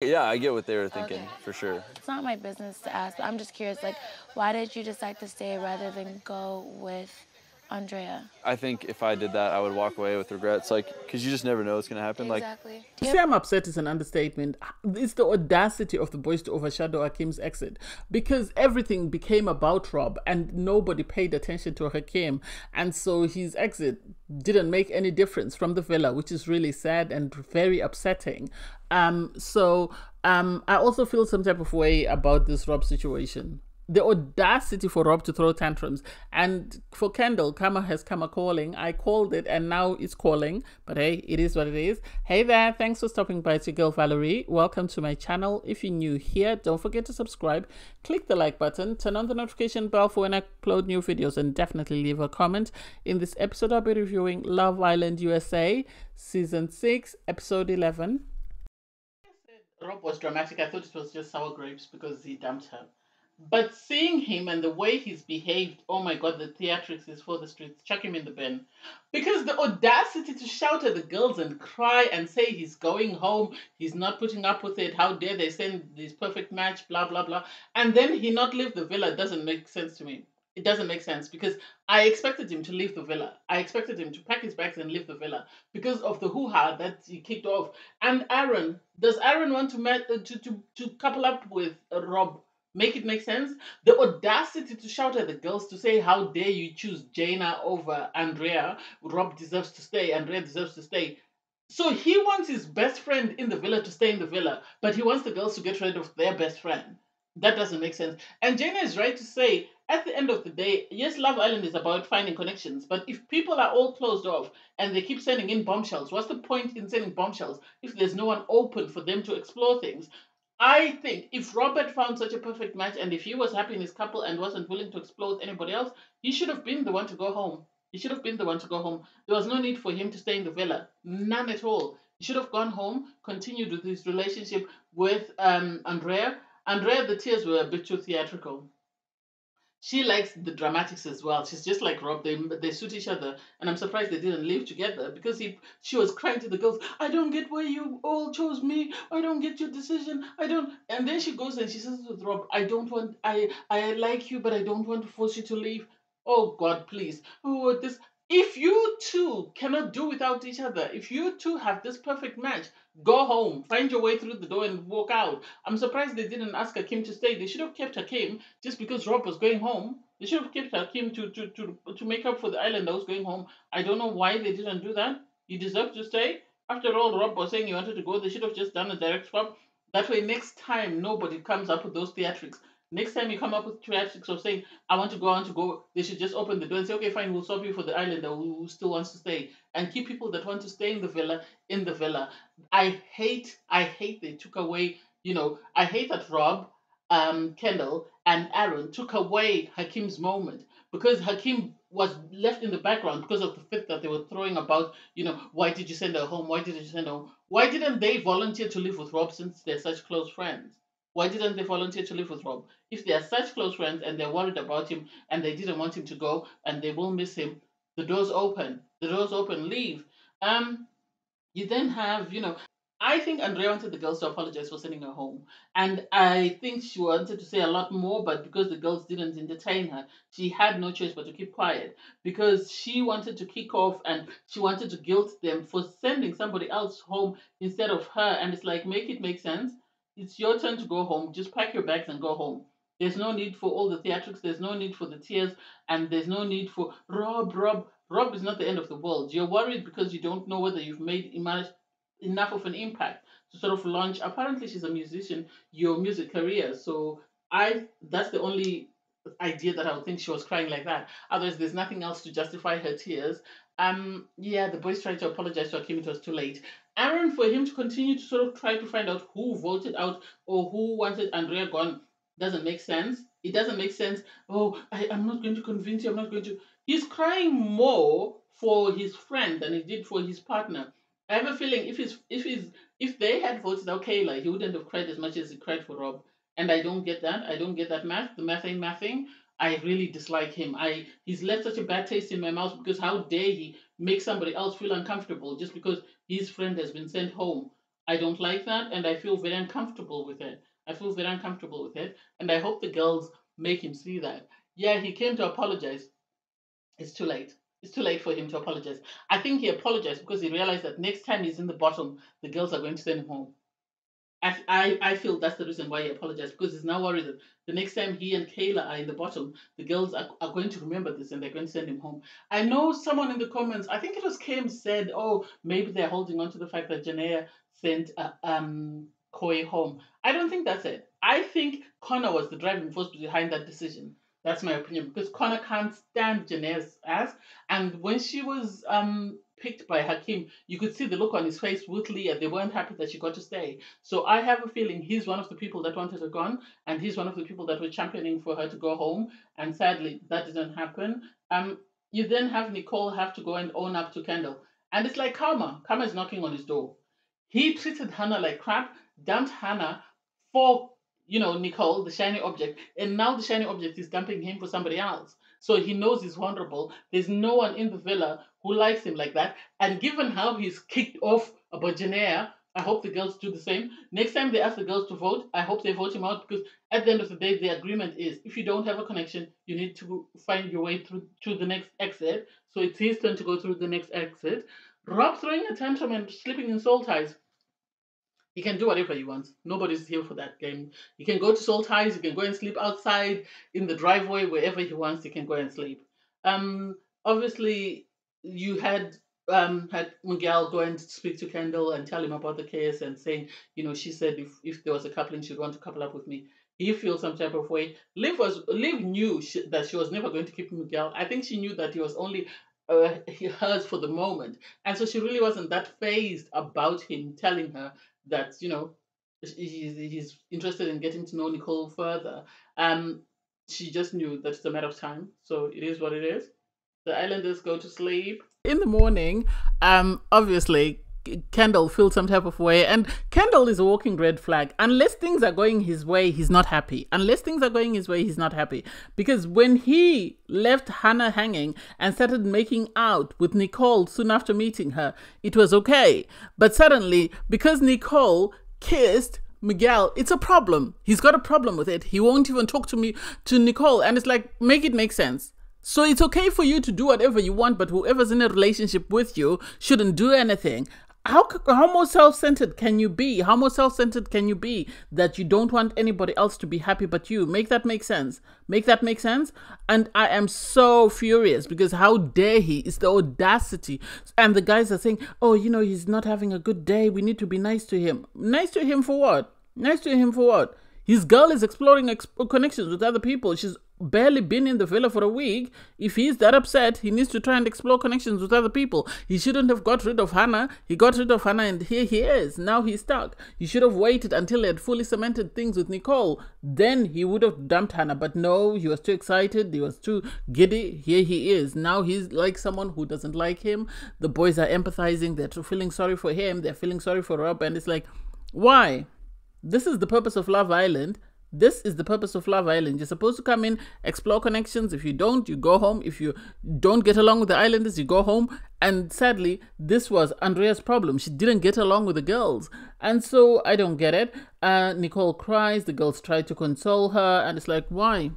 yeah, I get what they were thinking, Okay. for sure. It's not my business to ask, but I'm just curious, like, why did you decide to stay rather than go with Andrea? I think if I did that, I would walk away with regrets, like, because you just never know what's going to happen. Exactly. To say I'm upset is an understatement. It's the audacity of the boys to overshadow Hakim's exit because everything became about Rob and nobody paid attention to Hakim. And so his exit didn't make any difference from the villa, which is really sad and very upsetting. I also feel some type of way about this Rob situation. The audacity for Rob to throw tantrums. And for Kendall, karma has come a calling. I called it and now it's calling. But hey, it is what it is. Hey there, thanks for stopping by. It's your girl Valerie. Welcome to my channel. If you're new here, don't forget to subscribe. Click the like button. Turn on the notification bell for when I upload new videos. And definitely leave a comment. In this episode, I'll be reviewing Love Island USA, Season 6, Episode 11. Rob was dramatic. I thought it was just sour grapes because he dumped her. But seeing him and the way he's behaved, oh my god, the theatrics is for the streets. Chuck him in the bin. Because the audacity to shout at the girls and cry and say he's going home, he's not putting up with it, how dare they send this perfect match, blah, blah, blah. And then he not leave the villa doesn't make sense to me. It doesn't make sense because I expected him to leave the villa. I expected him to pack his bags and leave the villa because of the hoo-ha that he kicked off. And Aaron, does Aaron want to couple up with Rob? Make it make sense? The audacity to shout at the girls to say, how dare you choose Jaina over Andrea? Rob deserves to stay. Andrea deserves to stay. So he wants his best friend in the villa to stay in the villa, but he wants the girls to get rid of their best friend. That doesn't make sense. And Jaina is right to say, at the end of the day, yes, Love Island is about finding connections, but if people are all closed off and they keep sending in bombshells, what's the point in sending bombshells if there's no one open for them to explore things? I think if Robert found such a perfect match and if he was happy in his couple and wasn't willing to explore with anybody else, he should have been the one to go home. He should have been the one to go home. There was no need for him to stay in the villa. None at all. He should have gone home, continued with his relationship with Andrea. Andrea, the tears were a bit too theatrical. She likes the dramatics as well. She's just like Rob. They suit each other, and I'm surprised they didn't live together because she was crying to the girls. I don't get why you all chose me. I don't get your decision. I don't. And then she goes and she says with Rob, I don't want. I like you, but I don't want to force you to leave. Oh God, please. Oh this. If you two cannot do without each other, if you two have this perfect match, go home, find your way through the door and walk out. I'm surprised they didn't ask Hakim to stay. They should have kept Hakim just because Rob was going home. They should have kept Hakim to make up for the island that was going home. I don't know why they didn't do that. You deserve to stay. After all, Rob was saying you wanted to go. They should have just done a direct swap. That way, next time, nobody comes up with those theatrics. Next time you come up with theatrics of saying, I want to go, they should just open the door and say, okay, fine, we'll swap you for the islander who still wants to stay. And keep people that want to stay in the villa in the villa. I hate they took away, I hate that Rob, Kendall, and Aaron took away Hakim's moment because Hakim was left in the background because of the fit that they were throwing about, why did you send her home? Why did you send her home? Why didn't they volunteer to live with Rob since they're such close friends? Why didn't they volunteer to live with Rob? If they are such close friends and they're worried about him and they didn't want him to go and they will miss him, the door's open. The door's open, leave. You then have, I think Andrea wanted the girls to apologize for sending her home. And I think she wanted to say a lot more, but because the girls didn't entertain her, she had no choice but to keep quiet. Because she wanted to kick off and she wanted to guilt them for sending somebody else home instead of her. And it's like, make it make sense. It's your turn to go home. Just pack your bags and go home. There's no need for all the theatrics. There's no need for the tears. And there's no need for Rob, Rob. Rob is not the end of the world. You're worried because you don't know whether you've made enough of an impact to sort of launch. Apparently, she's a musician, your music career. So that's the only idea that I would think she was crying like that. Otherwise, there's nothing else to justify her tears. Yeah, the boys tried to apologize to Hakim. It was too late. Aaron, for him to continue to sort of try to find out who voted out or who wanted Andrea gone, doesn't make sense. It doesn't make sense. Oh, I'm not going to convince you. I'm not going to. He's crying more for his friend than he did for his partner. I have a feeling if they had voted out Kayla, he wouldn't have cried as much as he cried for Rob. And I don't get that. I don't get that math. The math ain't mathing. I really dislike him. He's left such a bad taste in my mouth because how dare he make somebody else feel uncomfortable just because his friend has been sent home. I don't like that, and I feel very uncomfortable with it. I feel very uncomfortable with it, and I hope the girls make him see that. Yeah, he came to apologize. It's too late. It's too late for him to apologize. I think he apologized because he realized that next time he's in the bottom, the girls are going to send him home. I feel that's the reason why he apologized, because he's now worried that the next time he and Kayla are in the bottom, the girls are going to remember this and they're going to send him home. I know someone in the comments, I think it was Kim, said, oh, maybe they're holding on to the fact that Janea sent Koi home. I don't think that's it. I think Connor was the driving force behind that decision. That's my opinion, because Connor can't stand Janea's ass. And when she was picked by Hakim, you could see the look on his face with Leah. They weren't happy that she got to stay. So I have a feeling he's one of the people that wanted her gone, and he's one of the people that were championing for her to go home. And sadly, that didn't happen. You then have Nicole have to go and own up to Kendall. And it's like karma. Karma is knocking on his door. He treated Hannah like crap, dumped Hannah for, Nicole, the shiny object, and now the shiny object is dumping him for somebody else. So he knows he's vulnerable. There's no one in the villa who likes him like that. And given how he's kicked off about Janea, I hope the girls do the same. Next time they ask the girls to vote, I hope they vote him out, because at the end of the day, the agreement is if you don't have a connection, you need to find your way through to the next exit. So it's his turn to go through the next exit. Rob throwing a tantrum and sleeping in soul ties. He can do whatever he wants. Nobody's here for that game. He can go to Soul Ties. He can go and sleep outside in the driveway, wherever he wants. He can go and sleep. Obviously, you had Miguel go and speak to Kendall and tell him about the case and saying, she said if there was a coupling, she'd want to couple up with me. He feels some type of way. Liv knew that she was never going to keep Miguel. I think she knew that he was only hers for the moment, and so she really wasn't that phased about him telling her that he's interested in getting to know Nicole further. She just knew that it's a matter of time. So it is what it is. The islanders go to sleep. In the morning, obviously, Kendall feels some type of way, and Kendall is a walking red flag. Unless things are going his way, he's not happy. Unless things are going his way, he's not happy. Because when he left Hannah hanging and started making out with Nicole soon after meeting her, it was okay. But suddenly, because Nicole kissed Miguel, it's a problem. He's got a problem with it. He won't even talk to Nicole, and it's like, make it make sense. So it's okay for you to do whatever you want, but whoever's in a relationship with you shouldn't do anything. How more self-centered can you be? How more self-centered can you be that you don't want anybody else to be happy but you? Make that make sense. Make that make sense. And I am so furious because how dare he? It's the audacity. And the guys are saying, oh, he's not having a good day. We need to be nice to him. Nice to him for what? Nice to him for what? His girl is exploring connections with other people. She's barely been in the villa for a week. If he's that upset, he needs to try and explore connections with other people. He shouldn't have got rid of Hannah. He got rid of Hannah and here he is. Now he's stuck. He should have waited until he had fully cemented things with Nicole. Then he would have dumped Hannah. But no, he was too excited. He was too giddy. Here he is. Now he's like someone who doesn't like him. The boys are empathizing. They're feeling sorry for him. They're feeling sorry for Rob. And it's like, why? This is the purpose of Love Island. This is the purpose of Love Island. You're supposed to come in, explore connections. If you don't, you go home. If you don't get along with the islanders, you go home. And sadly, this was Andrea's problem. She didn't get along with the girls. And so I don't get it. Nicole cries. The girls try to console her. And it's like, why?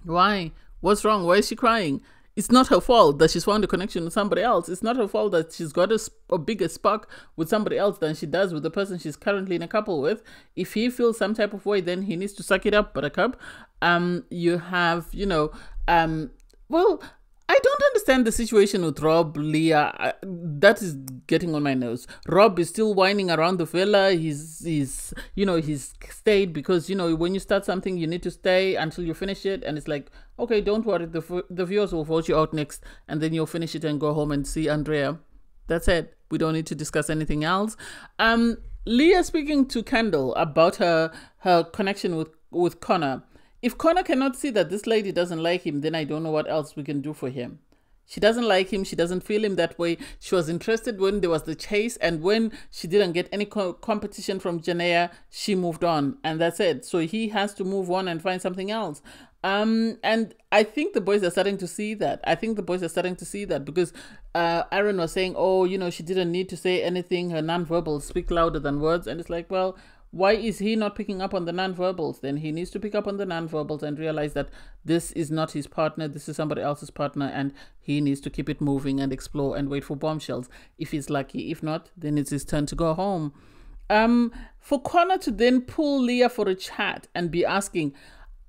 Why? What's wrong? Why is she crying? It's not her fault that she's found a connection with somebody else. It's not her fault that she's got a bigger spark with somebody else than she does with the person she's currently in a couple with. If he feels some type of way, then he needs to suck it up, buttercup. You have, well, I don't understand the situation with Rob, Leah. That is getting on my nerves. Rob is still whining around the villa. He's stayed because, when you start something, you need to stay until you finish it. And it's like, okay, don't worry. The viewers will vote you out next. And then you'll finish it and go home and see Andrea. That's it. We don't need to discuss anything else. Leah speaking to Kendall about her connection with Connor. If Connor cannot see that this lady doesn't like him, then I don't know what else we can do for him. She doesn't like him. She doesn't feel him that way. She was interested when there was the chase, and when she didn't get any competition from Janea, she moved on, and that's it. So he has to move on and find something else. And I think the boys are starting to see that. I think the boys are starting to see that because Aaron was saying, oh, she didn't need to say anything. Her nonverbals speak louder than words. And it's like, well, why is he not picking up on the nonverbals? Then he needs to pick up on the nonverbals and realize that this is not his partner. This is somebody else's partner. And he needs to keep it moving and explore and wait for bombshells if he's lucky. If not, then it's his turn to go home. For Connor to then pull Leah for a chat and be asking,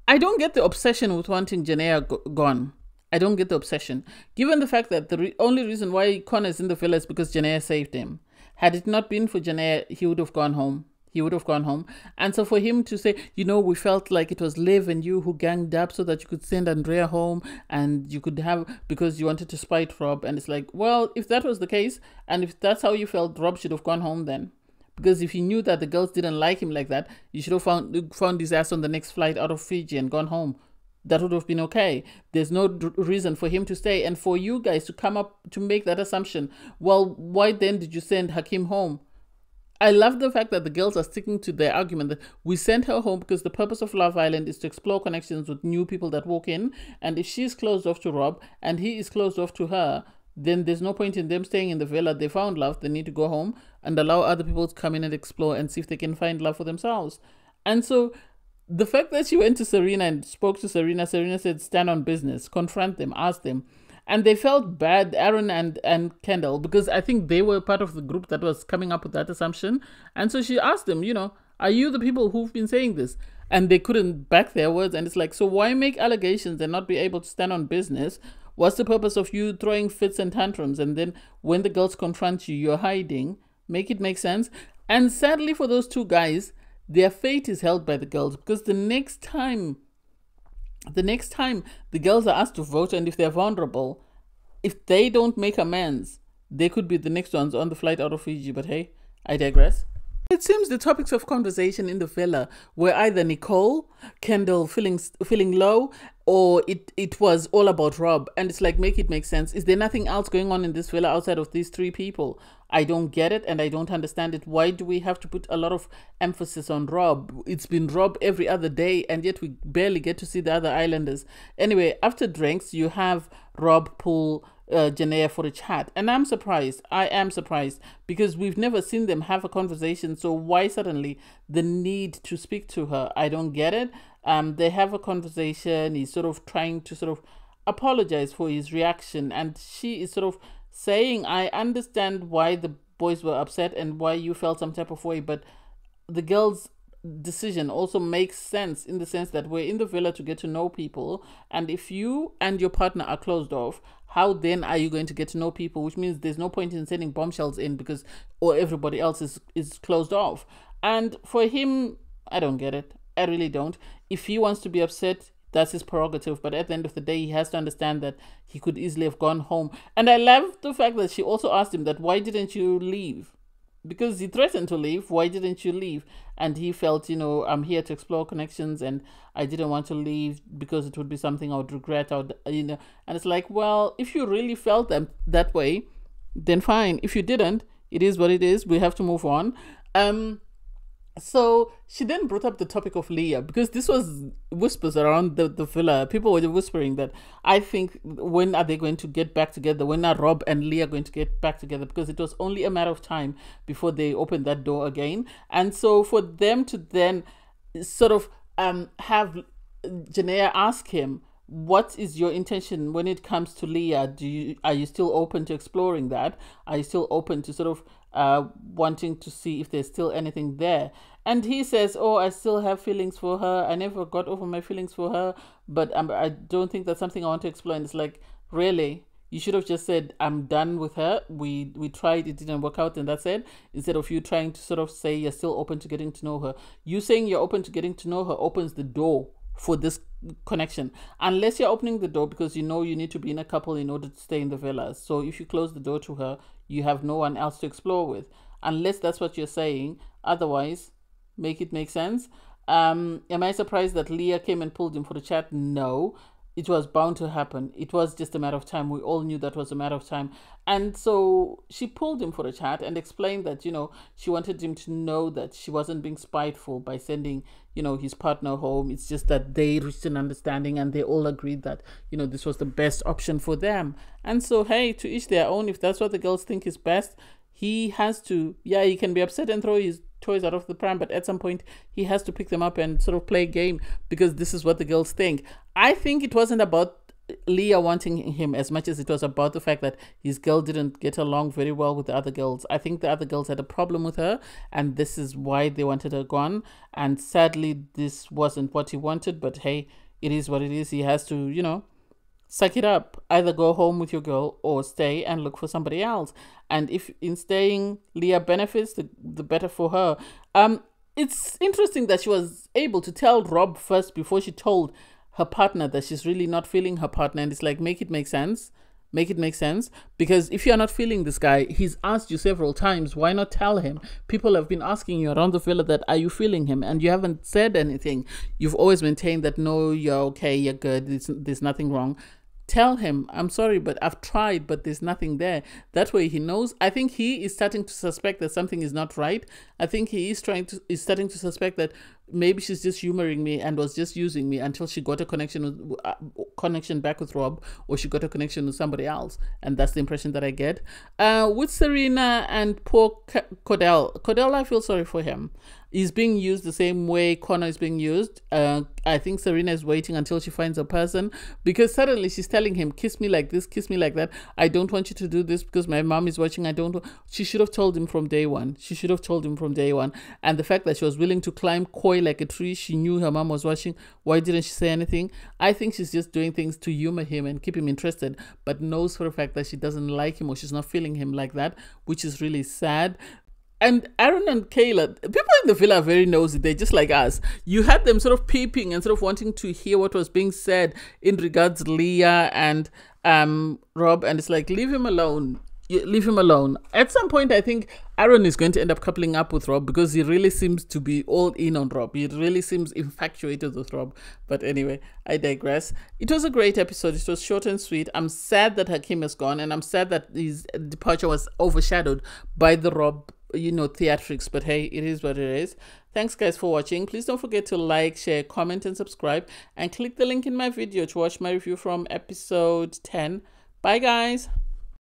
I don't get the obsession with wanting Janaea gone. I don't get the obsession. Given the fact that the only reason why Connor is in the villa is because Janaea saved him. Had it not been for Janaea, he would have gone home. He would have gone home. And so for him to say, we felt like it was Liv and you who ganged up so that you could send Andrea home and you could have, because you wanted to spite Rob. And it's like, well, if that was the case, and if that's how you felt, Rob should have gone home then. Because if you knew that the girls didn't like him like that, you should have found his ass on the next flight out of Fiji and gone home. That would have been okay. There's no reason for him to stay. And for you guys to come up to make that assumption, well, why then did you send Hakim home? I love the fact that the girls are sticking to their argument that we sent her home because the purpose of Love Island is to explore connections with new people that walk in. And if she's closed off to Rob and he is closed off to her, then there's no point in them staying in the villa. They found love. They need to go home and allow other people to come in and explore and see if they can find love for themselves. And so the fact that she went to Serena and spoke to Serena said, stand on business, confront them, ask them. And they felt bad, Aaron and Kendall, because I think they were part of the group that was coming up with that assumption. And so she asked them, are you the people who've been saying this? And they couldn't back their words. And it's like, so why make allegations and not be able to stand on business? What's the purpose of you throwing fits and tantrums? And then when the girls confront you, you're hiding. Make it make sense. And sadly for those two guys, their fate is held by the girls, because the next time the girls are asked to vote, and if they're vulnerable, if they don't make amends, they could be the next ones on the flight out of Fiji. But hey, I digress. It seems the topics of conversation in the villa were either Nicole, Kendall feeling low, or it was all about Rob. And it's like, make it make sense. Is there nothing else going on in this villa outside of these three people? I don't get it and I don't understand it. Why do we have to put a lot of emphasis on Rob? It's been Rob every other day and yet we barely get to see the other islanders. Anyway, after drinks, you have Rob pull Janaea for a chat. And I'm surprised. I am surprised because we've never seen them have a conversation. So why suddenly the need to speak to her? I don't get it. They have a conversation. He's sort of trying to sort of apologize for his reaction. And she is sort of saying, I understand why the boys were upset and why you felt some type of way. But the girls' decision also makes sense in the sense that we're in the villa to get to know people. And if you and your partner are closed off, how then are you going to get to know people? Which means there's no point in sending bombshells in because or everybody else is closed off. And for him, I don't get it. I really don't. If he wants to be upset, that's his prerogative. But at the end of the day, he has to understand that he could easily have gone home. And I love the fact that she also asked him that, why didn't you leave? Because he threatened to leave. Why didn't you leave? And he felt, I'm here to explore connections and I didn't want to leave because it would be something I would regret. And it's like, well, if you really felt that way, then fine. If you didn't, it is what it is. We have to move on. So she then brought up the topic of Leah because this was whispers around the villa. People were whispering that I think when are they going to get back together? When are Rob and Leah going to get back together? Because it was only a matter of time before they opened that door again. And so for them to then sort of have Janaea ask him, what is your intention when it comes to Leah? Are you still open to exploring that? Are you still open to sort of wanting to see if there's still anything there? And he says, oh, I still have feelings for her. I never got over my feelings for her, but I don't think that's something I want to explore. And it's like, really? You should have just said, I'm done with her. We tried, it didn't work out, and that's it. Instead of you trying to sort of say you're still open to getting to know her. You saying you're open to getting to know her opens the door for this connection, unless you're opening the door because you need to be in a couple in order to stay in the villa. So if you close the door to her, you have no one else to explore with, unless that's what you're saying. Otherwise, make it make sense. Am I surprised that Leah came and pulled him for the chat? No. it was bound to happen. It was just a matter of time. We all knew that was a matter of time. And so she pulled him for a chat and explained that, you know, she wanted him to know that she wasn't being spiteful by sending, you know, his partner home. It's just that they reached an understanding and they all agreed that, you know, this was the best option for them. And so, hey, to each their own. If that's what the girls think is best, he has to, yeah, he can be upset and throw his toys out of the pram, but at some point he has to pick them up and sort of play a game, because this is what the girls think. I think it wasn't about Leah wanting him as much as it was about the fact that his girl didn't get along very well with the other girls. I think the other girls had a problem with her, and this is why they wanted her gone. And sadly, this wasn't what he wanted, but hey, it is what it is. He has to, you know, suck it up. Either go home with your girl or stay and look for somebody else. And if in staying Leah benefits, the better for her. It's interesting that she was able to tell Rob first before she told her partner that she's really not feeling her partner. And it's like, make it make sense. Make it make sense. Because if you're not feeling this guy, he's asked you several times, why not tell him? People have been asking you around the villa that, are you feeling him? And you haven't said anything. You've always maintained that, no, you're okay, you're good, there's nothing wrong. Tell him, I'm sorry, but I've tried, but there's nothing there. That way he knows. I think he is starting to suspect that something is not right. I think he is starting to suspect that maybe she's just humoring me and was just using me until she got a connection back with Rob, or she got a connection with somebody else. And that's the impression that I get. With Serena and poor Cordell, I feel sorry for him. He's being used the same way Connor is being used. I think Serena is waiting until she finds a person, because suddenly she's telling him, kiss me like this, kiss me like that. I don't want you to do this because my mom is watching. She should have told him from day one. She should have told him from day one. And the fact that she was willing to climb coy like a tree, she knew her mom was watching. Why didn't she say anything? I think she's just doing things to humor him and keep him interested, but knows for a fact that she doesn't like him, or she's not feeling him like that, which is really sad. And Aaron and Kayla, people in the villa are very nosy. They're just like us. You had them sort of peeping and sort of wanting to hear what was being said in regards to Leah and Rob. And it's like, leave him alone. Leave him alone. At some point, I think Aaron is going to end up coupling up with Rob, because he really seems to be all in on Rob. He really seems infatuated with Rob. But anyway, I digress. It was a great episode. It was short and sweet. I'm sad that Hakeem is gone, and I'm sad that his departure was overshadowed by the Rob, you know, theatrics. But hey, it is what it is. Thanks guys for watching. Please don't forget to like, share, comment and subscribe, and click the link in my video to watch my review from episode 10. Bye guys.